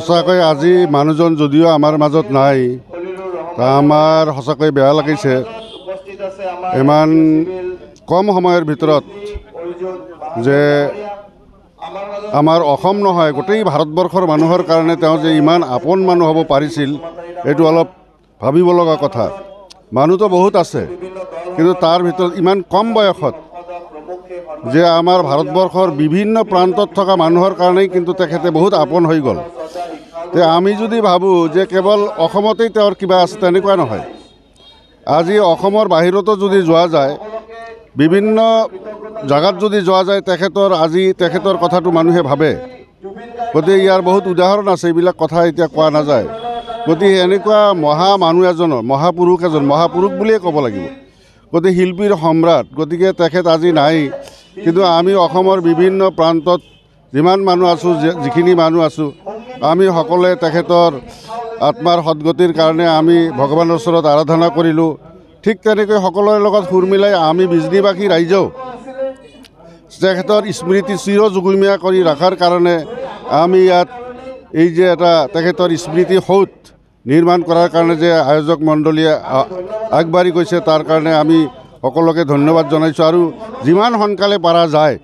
সঁচাকৈ আজি মানুহজন যদিও আমাৰ মাজত নাই, আমাৰ সঁচাকৈ বেয়া লাগিছে। ইমান কম সময়ৰ ভিতৰত যে আমাৰ অসম নহয় গোটেই ভাৰতবৰ্ষৰ মানুহৰ কাৰণে তেওঁ যে ইমান আপোন মানুহ হ'ব পাৰিছিল, এইটো অলপ ভাবিব লগা কথা। মানুহতো বহুত আছে, কিন্তু তাৰ ভিতৰত ইমান কম বয়সত যে আমাৰ ভাৰতবৰ্ষৰ বিভিন্ন প্ৰান্তত থকা মানুহৰ কাৰণেই কিন্তু তেখেতে বহুত আপোন হৈ গ'ল। তে আমি যদি ভাবোঁ যে কেৱল অসমতেই তেওঁৰ কিবা আছে, তেনেকুৱা নহয়। আজি অসমৰ বাহিৰতো যদি যোৱা যায়, বিভিন্ন জাগাত যদি যোৱা যায়, তেখেতৰ কথাটো মানুহে ভাবে। গতিকে ইয়াৰ বহুত উদাহৰণ আছে, এইবিলাক কথা এতিয়া কোৱা নাযায়। গতিকে এনেকুৱা মহা মানুহ এজনৰ, মহাপুৰুষ বুলিয়ে ক'ব লাগিব। গতিকে শিল্পীৰ সম্ৰাট, গতিকে তেখেত আজি নাই। কিন্তু আমি অসমৰ বিভিন্ন প্ৰান্তত যিমান মানুহ আছোঁ, যিখিনি মানুহ আছোঁ, আমি সকলোৱে তেখেতৰ আত্মাৰ সদ্গতিৰ কাৰণে আমি ভগৱানৰ ওচৰত আৰাধনা কৰিলোঁ। ঠিক তেনেকৈ সকলোৰে লগত সুৰ মিলাই আমি বিজনীবাসী ৰাইজেও তেখেতৰ স্মৃতি চিৰ যুগমীয়া কৰি ৰখাৰ কাৰণে আমি ইয়াত এই যে এটা তেখেতৰ স্মৃতি সৌধ নিৰ্মাণ কৰাৰ কাৰণে যে আয়োজক মণ্ডলীয়ে আগবাঢ়ি গৈছে, তাৰ কাৰণে আমি সকলোকে ধন্যবাদ জনাইছোঁ। আৰু যিমান সোনকালে পৰা যায়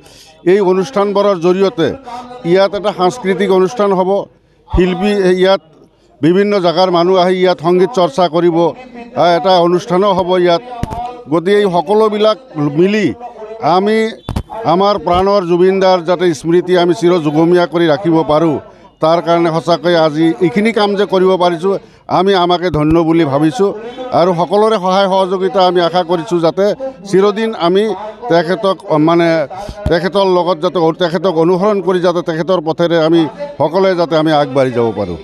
এই অনুষ্ঠানবোৰৰ জৰিয়তে ইয়াত এটা সাংস্কৃতিক অনুষ্ঠান হ'ব। শিল্পী ইয়াত বিভিন্ন জেগাৰ মানুহ আহি ইয়াত সংগীত চৰ্চা কৰিব, এটা অনুষ্ঠানো হ'ব ইয়াত। গতিকে এই সকলোবিলাক মিলি আমি আমাৰ প্ৰাণৰ জুবিনদাৰ যাতে স্মৃতি আমি চিৰ যুগমীয়া কৰি ৰাখিব পাৰোঁ, তাৰ কাৰণে সঁচাকৈ আজি এইখিনি কাম যে কৰিব পাৰিছোঁ, আমাকে ধন্য বুলি ভাবিছোঁ। আৰু সকলোৰে সহায় সহযোগিতা আমি আশা কৰিছোঁ, যাতে চিৰদিন আমি তেখেতৰ লগত যাতে তেখেতক অনুসৰণ কৰি যাতে তেখেতৰ পথেৰে আমি সকলোৱে যাতে আমি আগবাঢ়ি যাব পাৰোঁ।